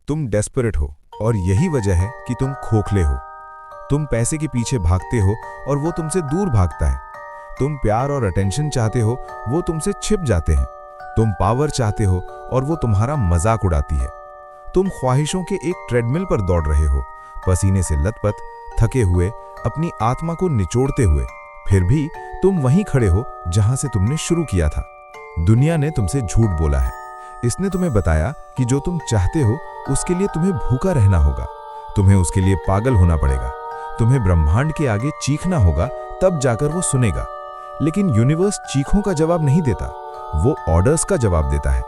तुम डेस्परेट हो और यही वजह है कि तुम खोखले हो। तुम पैसे के पीछे भागते हो और वो तुमसे दूर भागता है। तुम प्यार और अटेंशन चाहते हो, वो तुमसे छिप जाते हैं। तुम पावर चाहते हो और वो तुम्हारा मजाक उड़ाती है। तुम ख्वाहिशों के एक ट्रेडमिल पर दौड़ रहे हो, पसीने से लथपथ, थके हुए, अपनी आत्मा को निचोड़ते हुए। फिर भी तुम वहीं खड़े हो जहां से तुमने शुरू किया था। दुनिया ने तुमसे झूठ बोला है। इसने तुम्हें बताया कि जो तुम चाहते हो उसके लिए तुम्हें भूखा रहना होगा, तुम्हें उसके लिए पागल होना पड़ेगा, तुम्हें ब्रह्मांड के आगे चीखना होगा, तब जाकर वो सुनेगा। लेकिन यूनिवर्स चीखों का जवाब नहीं देता, वो ऑर्डर्स का जवाब देता है।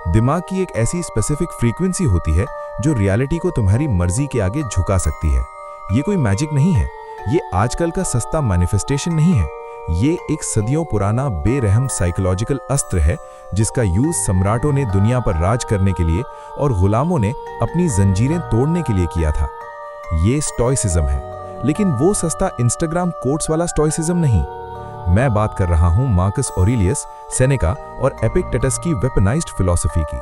दिमाग की एक ऐसी स्पेसिफिक फ्रीक्वेंसी होती है जो रियलिटी को तुम्हारी मर्जी के आगे झुका सकती है। ये कोई मैजिक नहीं है, ये आजकल का सस्ता मैनिफेस्टेशन नहीं है। ये एक सदियों पुराना बेरहम साइकोलॉजिकल अस्त्र है जिसका यूज सम्राटों ने दुनिया पर राज करने के लिए और गुलामों ने अपनी जंजीरें तोड़ने के लिए किया था। ये स्टोइसिज्म है, लेकिन वो सस्ता इंस्टाग्राम कोट्स वाला स्टोइसिज्म नहीं। मैं बात कर रहा हूं मार्कस ऑरेलियस, सेनेका और एपिक्टेटस की वेपनाइज्ड फिलॉसफी की।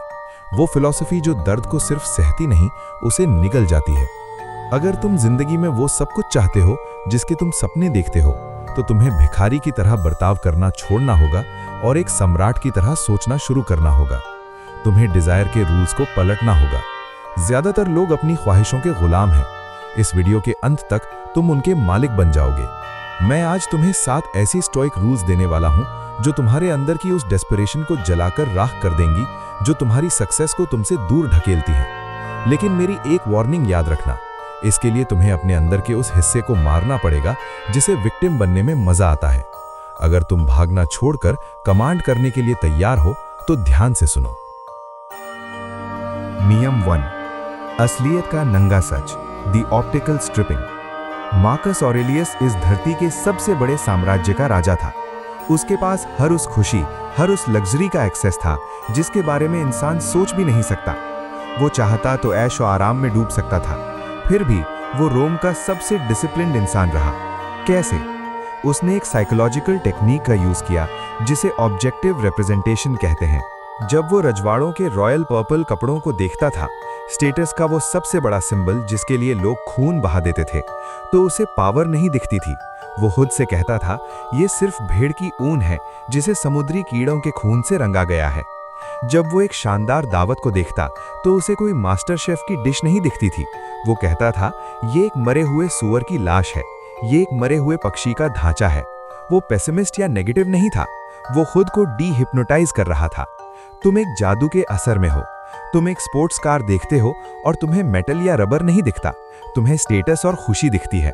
वो फिलॉसफी जो दर्द को सिर्फ सहती नहीं, उसे निगल जाती है। अगर तुम जिंदगी में वो सब कुछ चाहते हो जिसके तुम सपने देखते हो, तो तुम्हें भिखारी की तरह बर्ताव करना छोड़ना होगा और एक सम्राट की तरह सोचना शुरू करना होगा। तुम्हें डिजायर के रूल्स को पलटना होगा। ज्यादातर लोग अपनी ख्वाहिशों के गुलाम हैं। इस वीडियो के अंत तक तुम उनके मालिक बन जाओगे। मैं आज तुम्हें 7 ऐसी स्टोइक रूल्स देने वाला हूं जो तुम्हारे अंदर की उस डेस्परेशन को जलाकर राख कर देंगी जो तुम्हारी सक्सेस को तुमसे दूर ढकेलती है। लेकिन मेरी एक वार्निंग याद रखना, इसके लिए तुम्हें अपने अंदर के उस हिस्से को मारना पड़ेगा जिसे विक्टिम बनने में मजा आता है। अगर तुम भागना छोड़कर कमांड करने के लिए तैयार हो तो ध्यान से सुनो। नियम 1, असलियत का नंगा सच, the optical stripping. Marcus Aurelius इस धरती के सबसे बड़े साम्राज्य का राजा था। उसके पास हर उस खुशी, हर उस लग्जरी का एक्सेस था जिसके बारे में इंसान सोच भी नहीं सकता। वो चाहता तो ऐश और आराम में डूब सकता था। फिर भी वो रोम का सबसे डिसिप्लिन्ड इंसान रहा। कैसे? उसने एक साइकोलॉजिकल टेक्निक का यूज किया जिसे ऑब्जेक्टिव रिप्रेजेंटेशन कहते हैं। जब वो रजवाड़ों के रॉयल पर्पल कपड़ों को देखता था, स्टेटस का वो सबसे बड़ा सिंबल जिसके लिए लोग खून बहा देते थे, तो उसे पावर नहीं दिखती थी। वो खुद से कहता था, ये सिर्फ भेड़ की ऊन है जिसे समुद्री कीड़ों के खून से रंगा गया है। जब वो एक शानदार दावत को देखता तो उसे कोई मास्टर शेफ की डिश नहीं दिखती थी। वो कहता था, ये एक मरे हुए सूअर की लाश है, ये एक मरे हुए पक्षी का ढांचा है। वो पेसिमिस्ट या नेगेटिव नहीं था, वो खुद को डी-हिप्नोटाइज कर रहा था। तुम एक जादू के असर में हो। तुम एक स्पोर्ट्स कार देखते हो और तुम्हें मेटल या रबर नहीं दिखता, तुम्हें स्टेटस और खुशी दिखती है।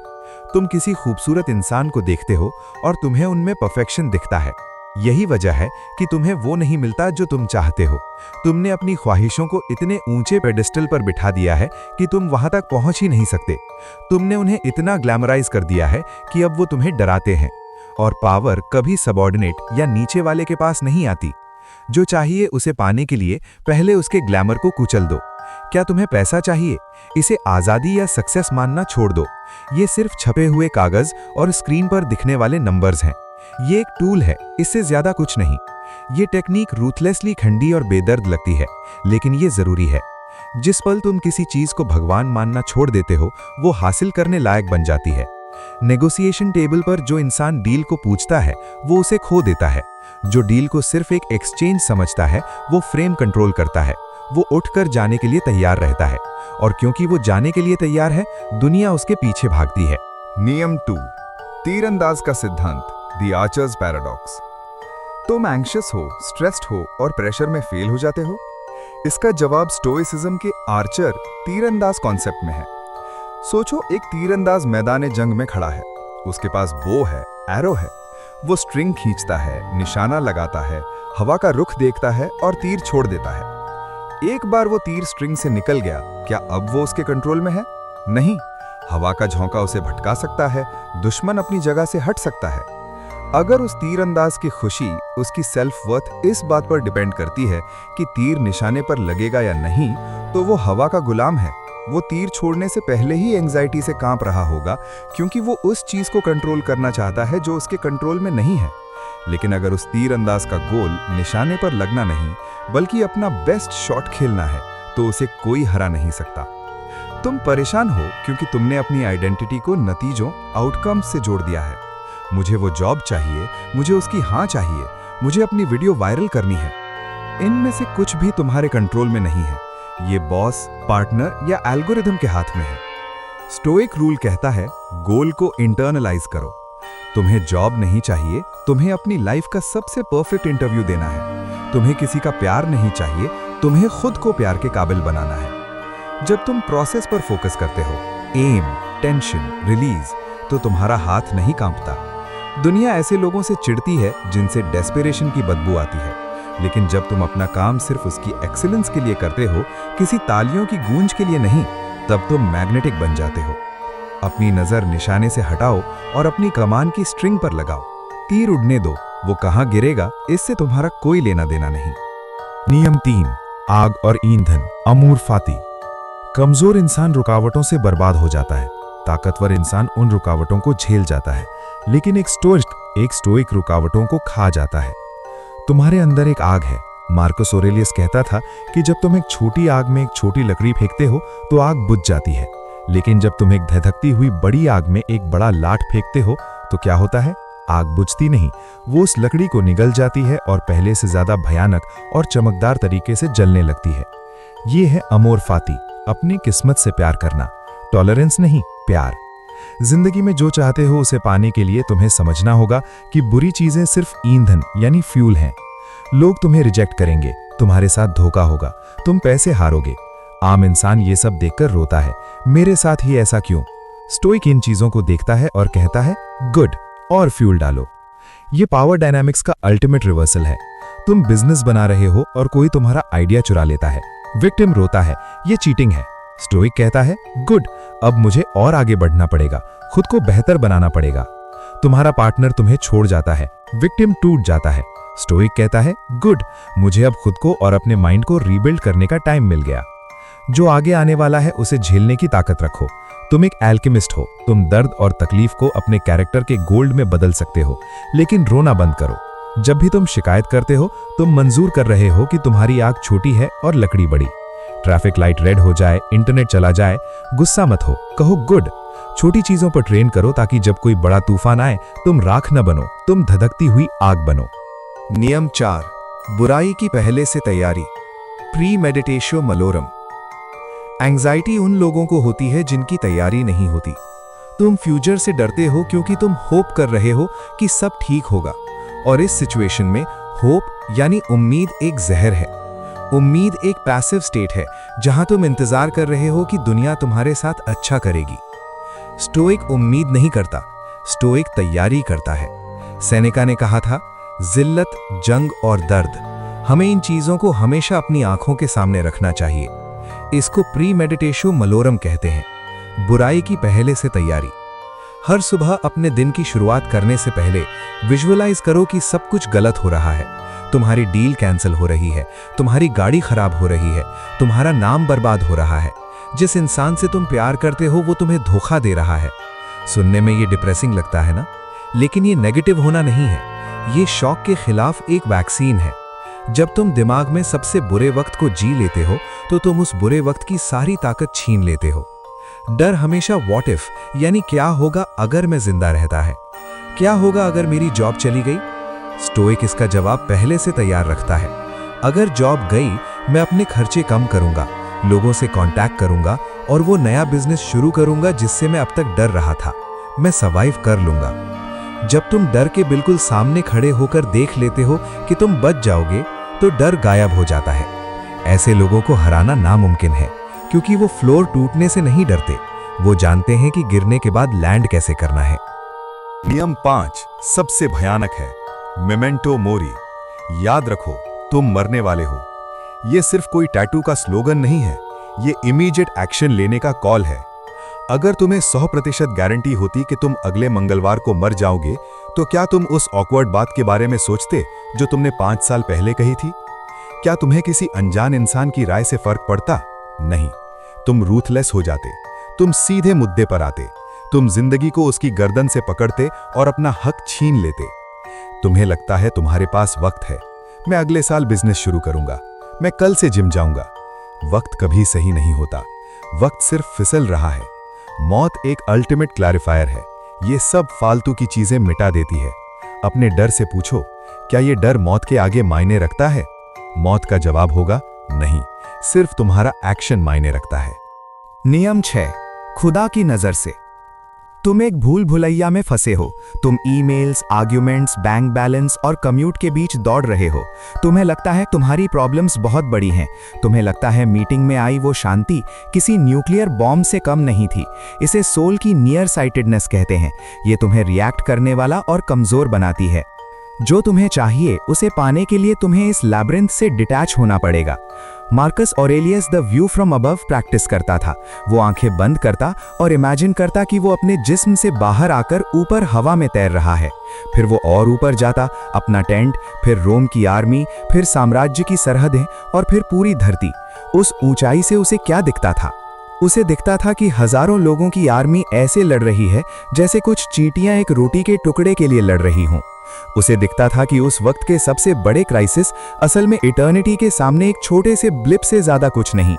तुम किसी खूबसूरत इंसान को देखते हो और तुम्हें उनमें परफेक्शन दिखता है। यही वजह है कि तुम्हें वो नहीं मिलता जो तुम चाहते हो। तुमने अपनी ख्वाहिशों को इतने ऊंचे पेडेस्टल पर बिठा दिया है कि तुम वहां तक पहुंच ही नहीं सकते। तुमने उन्हें इतना ग्लैमराइज कर दिया है कि अब वो तुम्हें डराते हैं। और पावर कभी सबऑर्डिनेट या नीचे वाले के पास नहीं आती। जो चाहिए उसे पाने के लिए पहले उसके ग्लैमर को कुचल दो। क्या तुम्हें पैसा चाहिए? इसे आजादी या सक्सेस मानना छोड़ दो। ये सिर्फ छपे हुए कागज और स्क्रीन पर दिखने वाले नंबर्स हैं। ये एक टूल है, इससे ज्यादा कुछ नहीं। ये टेक्निक रूथलेसली खंडी और बेदर्द लगती है, लेकिन ये जरूरी है। जिस पल तुम किसी चीज को भगवान मानना छोड़ देते हो, वो हासिल करने लायक बन जाती है। नेगोशिएशन टेबल पर जो इंसान डील को पूछता है, वो उसे खो देता है। जो डील को सिर्फ एक एक्सचेंज समझता है, वो फ्रेम कंट्रोल करता है। वो उठकर जाने के लिए तैयार रहता है, और क्योंकि वो जाने के लिए तैयार है, दुनिया उसके पीछे भागती है। नियम 2, तीरंदाज का सिद्धांत, द आर्चर्स पैराडॉक्स। तुम एंग्शियस हो, स्ट्रेस्ड हो और प्रेशर में फेल हो जाते हो? इसका जवाब स्टोइसिज्म के आर्चर, तीरंदाज कॉन्सेप्ट में है। सोचो, एक तीरंदाज मैदान जंग में खड़ा है। उसके पास बो है, एरो है। वो स्ट्रिंग खींचता है, निशाना लगाता है, हवा का रुख देखता है और तीर छोड़ देता है। एक बार वो तीर स्ट्रिंग से निकल गया, क्या अब वो उसके कंट्रोल में है? नहीं। हवा का झोंका उसे भटका सकता है, दुश्मन अपनी जगह से हट सकता है। अगर उस तीरंदाज की खुशी, उसकी सेल्फ वर्थ इस बात पर डिपेंड करती है कि तीर निशाने पर लगेगा या नहीं, तो वो हवा का गुलाम है। वो तीर छोड़ने से पहले ही एंजाइटी से कांप रहा होगा, क्योंकि वो उस चीज को कंट्रोल करना चाहता है जो उसके कंट्रोल में नहीं है। लेकिन अगर उस तीरंदाज का गोल निशाने पर लगना नहीं, बल्कि अपना बेस्ट शॉट खेलना है, तो उसे कोई हरा नहीं सकता। तुम परेशान हो क्योंकि तुमने अपनी आइडेंटिटी को नतीजों, आउटकम्स से जोड़ दिया है। मुझे वो जॉब चाहिए, मुझे उसकी हाँ चाहिए, मुझे अपनी वीडियो वायरल करनी है। इनमें से कुछ भी तुम्हारे कंट्रोल में नहीं है। ये बॉस, पार्टनर या एल्गोरिथम के हाथ में है। स्टोइक रूल कहता है, गोल को इंटरनलाइज करो। तुम्हें जॉब नहीं चाहिए, तुम्हें अपनी लाइफ का सबसे परफेक्ट इंटरव्यू देना है। तुम्हें किसी का प्यार नहीं चाहिए, तुम्हें खुद को प्यार के काबिल बनाना है। जब तुम प्रोसेस पर फोकस करते हो, एम, टेंशन, रिलीज, तो तुम्हारा हाथ नहीं कांपता। दुनिया ऐसे लोगों से चिढ़ती है जिनसे डेस्परेशन की बदबू आती है, लेकिन जब तुम अपना काम सिर्फ उसकी एक्सीलेंस के लिए करते हो, किसी तालियों की गूंज के लिए नहीं, तब तुम मैग्नेटिक बन जाते हो। अपनी नजर निशाने से हटाओ और अपनी कमान की स्ट्रिंग पर लगाओ। तीर उड़ने दो, वो कहां गिरेगा इससे तुम्हारा कोई लेना देना नहीं। नियम 3, आग और ईंधन, अमूर फाती। कमजोर इंसान रुकावटों से बर्बाद हो जाता है, ताकतवर इंसान उन रुकावटों को झेल जाता है, लेकिन एक स्टोइक रुकावटों को खा जाता है। तुम्हारे अंदर एक आग है। मार्कस ऑरेलियस कहता था कि जब तुम एक छोटी आग में एक छोटी लकड़ी फेंकते हो तो आग बुझ जाती है, लेकिन जब तुम एक धधकती हुई बड़ी आग में एक बड़ा लाठ फेंकते हो तो क्या होता है? आग बुझती नहीं, वो उस लकड़ी को निगल जाती है और पहले से ज्यादा भयानक और चमकदार तरीके से जलने लगती है। ये है अमोर फाती, अपनी किस्मत से प्यार करना। टॉलरेंस नहीं, प्यार। जिंदगी में जो चाहते हो उसे पाने के लिए तुम्हें समझना होगा कि बुरी चीजें सिर्फ ईंधन यानी फ्यूल हैं। लोग तुम्हें रिजेक्ट करेंगे, तुम्हारे साथ धोखा होगा, तुम पैसे हारोगे। आम इंसान ये सब देखकर रोता है, मेरे साथ ही ऐसा क्यों? स्टोइक इन चीजों को देखता है और कहता है, गुड, और फ्यूल डालो। ये पावर डायनामिक्स का अल्टीमेट रिवर्सल है। तुम बिजनेस बना रहे हो और कोई तुम्हारा आइडिया चुरा लेता है। विक्टिम रोता है, ये चीटिंग है। स्टोइक कहता है, गुड, अब मुझे और आगे बढ़ना पड़ेगा, खुद को बेहतर बनाना पड़ेगा। तुम्हारा पार्टनर तुम्हें छोड़ जाता है, विक्टिम टूट जाता है। स्टोइक कहता है, गुड, मुझे अब खुद को और अपने माइंड को रीबिल्ड करने का टाइम मिल गया। जो आगे आने वाला है उसे झेलने की ताकत रखो। तुम एक एल्केमिस्ट हो, तुम दर्द और तकलीफ को अपने कैरेक्टर के गोल्ड में बदल सकते हो, लेकिन रोना बंद करो। जब भी तुम शिकायत करते हो, तुम मंजूर कर रहे हो कि तुम्हारी आग छोटी है और लकड़ी बड़ी। ट्रैफिक लाइट रेड हो जाए, इंटरनेट चला जाए, गुस्सा मत हो, कहो गुड। छोटी चीजों पर ट्रेन करो ताकि जब कोई बड़ा तूफान आए तुम राख न बनो, तुम धधकती हुई आग बनो। नियम 4, बुराई की पहले से तैयारी, प्री मेडिटेशो मलोरम। एंग्जाइटी उन लोगों को होती है जिनकी तैयारी नहीं होती। तुम फ्यूचर से डरते हो क्योंकि तुम होप कर रहे हो कि सब ठीक होगा, और इस सिचुएशन में होप यानी उम्मीद एक जहर है। उम्मीद एक पैसिव स्टेट है जहां तुम इंतजार कर रहे हो कि दुनिया तुम्हारे साथ अच्छा करेगी। स्टोइक उम्मीद नहीं करता, स्टोइक तैयारी करता है। सेनेका ने कहा था, जिल्लत, जंग और दर्द, हमें इन चीजों को हमेशा अपनी आंखों के सामने रखना चाहिए। इसको प्री मेडिटेशो मलोरम कहते हैं, बुराई की पहले से तैयारी। हर सुबह अपने दिन की शुरुआत करने से पहले विजुअलाइज करो कि सब कुछ गलत हो रहा है। तुम्हारी डील कैंसिल हो रही है, तुम्हारी गाड़ी खराब हो रही है, तुम्हारा नाम बर्बाद हो रहा है, जिस इंसान से तुम प्यार करते हो वो तुम्हें धोखा दे रहा है। सुनने में ये डिप्रेसिंग लगता है ना, लेकिन ये नेगेटिव होना नहीं है, ये शॉक के खिलाफ एक वैक्सीन है। जब तुम दिमाग में सबसे बुरे वक्त को जी लेते हो तो तुम उस बुरे वक्त की सारी ताकत छीन लेते हो। डर हमेशा व्हाट इफ यानी क्या होगा अगर मैं जिंदा रहता है, क्या होगा अगर मेरी जॉब चली गई। स्टोइक इसका जवाब पहले से तैयार रखता है। अगर जॉब गई, मैं अपने खर्चे कम करूंगा, लोगों से कांटेक्ट करूंगा और वो नया बिजनेस शुरू करूंगा जिससे मैं अब तक डर रहा था। मैं सर्वाइव कर लूंगा। जब तुम डर के बिल्कुल सामने खड़े होकर देख लेते हो कि तुम बच जाओगे, तो डर गायब हो जाता है। ऐसे लोगों को हराना नामुमकिन है, क्योंकि वो फ्लोर टूटने से नहीं डरते, वो जानते हैं कि गिरने के बाद लैंड कैसे करना है। नियम 5 सबसे भयानक है, मेमेंटो मोरी, याद रखो तुम मरने वाले हो। यह सिर्फ कोई टैटू का स्लोगन नहीं है, ये इमीडिएट एक्शन लेने का कॉल है। अगर तुम्हें 100% गारंटी होती कि तुम अगले मंगलवार को मर जाओगे, तो क्या तुम उस ऑकवर्ड बात के बारे में सोचते जो तुमने 5 साल पहले कही थी? क्या तुम्हें किसी अनजान इंसान की राय से फर्क पड़ता? नहीं, तुम रूथलेस हो जाते, तुम सीधे मुद्दे पर आते, तुम जिंदगी को उसकी गर्दन से पकड़ते और अपना हक छीन लेते। तुम्हें लगता है तुम्हारे पास वक्त है, मैं अगले साल बिजनेस शुरू करूंगा, मैं कल से जिम जाऊंगा। वक्त कभी सही नहीं होता, वक्त सिर्फ फिसल रहा है। मौत एक अल्टीमेट क्लैरिफायर है, ये सब फालतू की चीजें मिटा देती है। अपने डर से पूछो, क्या ये डर मौत के आगे मायने रखता है? मौत का जवाब होगा नहीं, सिर्फ तुम्हारा एक्शन मायने रखता है। नियम 6, खुदा की नजर से। तुम एक भूल भुलैया में फंसे हो। तुम ईमेल्स, आर्ग्यूमेंट्स, बैंक बैलेंस और कम्यूट के बीच दौड़ रहे हो। तुम्हें लगता है तुम्हारी प्रॉब्लम्स बहुत बड़ी हैं। तुम्हें लगता है मीटिंग में आई वो शांति किसी न्यूक्लियर बॉम्ब से कम नहीं थी। इसे सोल की नियर साइटेडनेस कहते हैं। ये तुम्हें रिएक्ट करने वाला और कमजोर बनाती है। जो तुम्हें चाहिए उसे पाने के लिए तुम्हें इस लैब्रिंथ से डिटैच होना पड़ेगा। Marcus Aurelius the view from above practice करता था। वो आंखें बंद करता और इमेजिन करता कि वो अपने जिस्म से बाहर आकर ऊपर हवा में तैर रहा है। फिर वो और ऊपर जाता, अपना टेंट, फिर रोम की आर्मी, फिर साम्राज्य की सरहदें और फिर पूरी धरती। उस ऊंचाई से उसे क्या दिखता था? उसे दिखता था कि हजारों लोगों की आर्मी ऐसे लड़ रही है जैसे कुछ चींटियां एक रोटी के टुकड़े के लिए लड़ रही हों। उसे दिखता था कि उस वक्त के सबसे बड़े क्राइसिस असल में इटर्निटी के सामने एक छोटे से ब्लिप से ज्यादा कुछ नहीं।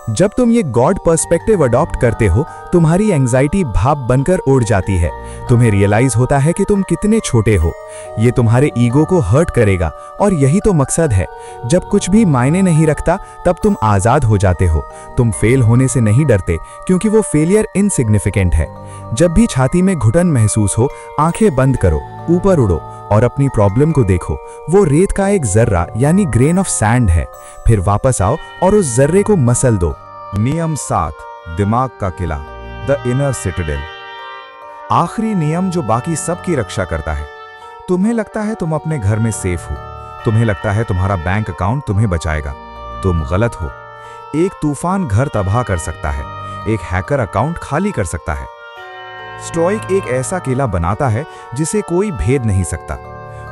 जब तुम ये गॉड पर्सपेक्टिव अडॉप्ट करते हो, तुम्हारी एंजाइटी भाप बनकर उड़ जाती है। तुम्हें रियलाइज होता है कि तुम कितने छोटे हो। ये तुम्हारे ईगो को हर्ट करेगा और यही तो मकसद है। जब कुछ भी मायने नहीं रखता तब तुम आजाद हो जाते हो। तुम फेल होने से नहीं डरते क्योंकि वो फेलियर इनसिग्निफिकेंट है। जब भी छाती में घुटन महसूस हो, आंखें बंद करो, ऊपर उड़ो और अपनी प्रॉब्लम को देखो। वो रेत का एक जर्रा यानी ग्रेन ऑफ सैंड है। फिर वापस आओ और उस जर्रे को मसल दो। नियम 7, दिमाग का किला, द इनर सिटाडेल। आखिरी नियम जो बाकी सब की रक्षा करता है। तुम्हें लगता है तुम अपने घर में सेफ हो। तुम्हें लगता है तुम्हारा बैंक अकाउंट तुम्हें बचाएगा। तुम गलत हो। एक तूफान घर तबाह कर सकता है, एक हैकर अकाउंट खाली कर सकता है। स्टोइक एक ऐसा किला बनाता है जिसे कोई भेद नहीं सकता।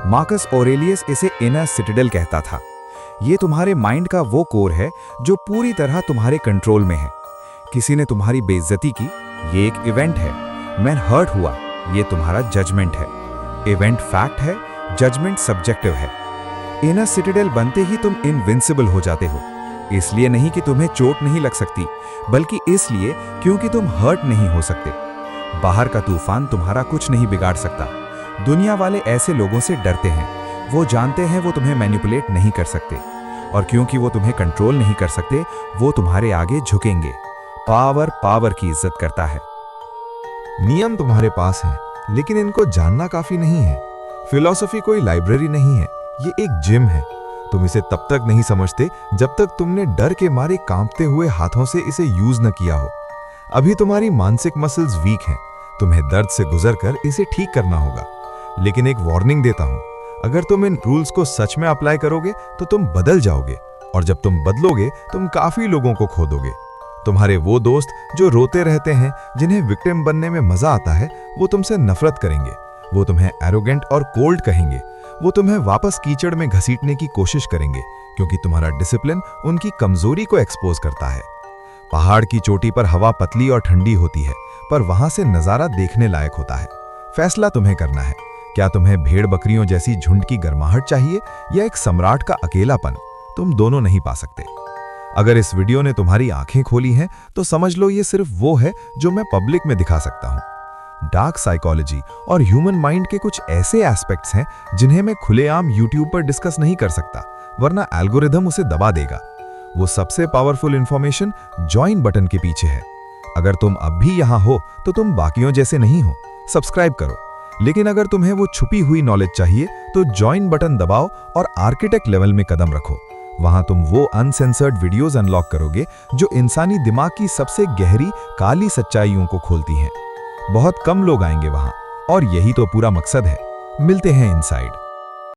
मार्कस ऑरेलियस इसे इनर सिटाडेल कहता था। ये तुम्हारे माइंड का वो कोर है जो पूरी तरह तुम्हारे कंट्रोल में है। किसी ने तुम्हारी बेइज्जती की, ये एक इवेंट है। मैं हर्ट हुआ, ये तुम्हारा जजमेंट है। इवेंट फैक्ट है, जजमेंट सब्जेक्टिव है। इनर सिटाडेल बनते ही तुम इनविंसिबल हो जाते हो। इसलिए नहीं कि तुम्हें चोट नहीं लग सकती, बल्कि इसलिए क्योंकि तुम हर्ट नहीं हो सकते। बाहर का तूफान तुम्हारा कुछ नहीं बिगाड़ सकता। दुनिया वाले ऐसे लोगों से डरते हैं। वो जानते हैं वो तुम्हें मैनिपुलेट नहीं कर सकते, और क्योंकि वो तुम्हें कंट्रोल नहीं कर सकते, वो तुम्हारे आगे झुकेंगे। पावर पावर की इज्जत करता है। नियम तुम्हारे पास हैं, लेकिन इनको जानना काफी नहीं है। फिलॉसफी कोई लाइब्रेरी नहीं है, ये एक जिम है। तुम इसे तब तक नहीं समझते जब तक तुमने डर के मारे कांपते हुए हाथों से इसे यूज न किया हो। अभी तुम्हारी मानसिक मसल्स वीक हैं। तुम्हें दर्द से गुजरकर इसे ठीक करना होगा। लेकिन एक वार्निंग देता हूं, अगर तुम इन रूल्स को सच में अप्लाई करोगे तो तुम बदल जाओगे, और जब तुम बदलोगे तुम काफी लोगों को खो दोगे। तुम्हारे वो दोस्त जो रोते रहते हैं, जिन्हें विक्टिम बनने में मजा आता है, वो तुमसे नफरत करेंगे। वो तुम्हें एरोगेंट और कोल्ड कहेंगे। वो तुम्हें वापस कीचड़ में घसीटने की कोशिश करेंगे, क्योंकि तुम्हारा डिसिप्लिन उनकी कमजोरी को एक्सपोज करता है। पहाड़ की चोटी पर हवा पतली और ठंडी होती है, पर वहां से नजारा देखने लायक होता है। फैसला तुम्हें करना है। क्या तुम्हें भेड़ बकरियों जैसी झुंड की गर्माहट चाहिए या एक सम्राट का अकेलापन? तुम दोनों नहीं पा सकते। अगर इस वीडियो ने तुम्हारी आंखें खोली हैं, तो समझ लो ये सिर्फ वो है जो मैं पब्लिक में दिखा सकता हूं। डार्क साइकोलॉजी और ह्यूमन माइंड के कुछ ऐसे एस्पेक्ट्स हैं जिन्हें मैं खुलेआम यूट्यूब पर डिस्कस नहीं कर सकता, वरना एल्गोरिथम उसे दबा देगा। वो सबसे पावरफुल इंफॉर्मेशन ज्वाइन बटन के पीछे है। अगर तुम अब भी यहां हो तो तुम बाकियों जैसे नहीं हो। सब्सक्राइब करो। लेकिन अगर तुम्हें वो छुपी हुई नॉलेज चाहिए तो ज्वाइन बटन दबाओ और आर्किटेक्ट लेवल में कदम रखो। वहां तुम वो अनसेंसर्ड वीडियोस अनलॉक करोगे जो इंसानी दिमाग की सबसे गहरी काली सच्चाइयों को खोलती हैं। बहुत कम लोग आएंगे वहां, और यही तो पूरा मकसद है। मिलते हैं इनसाइड।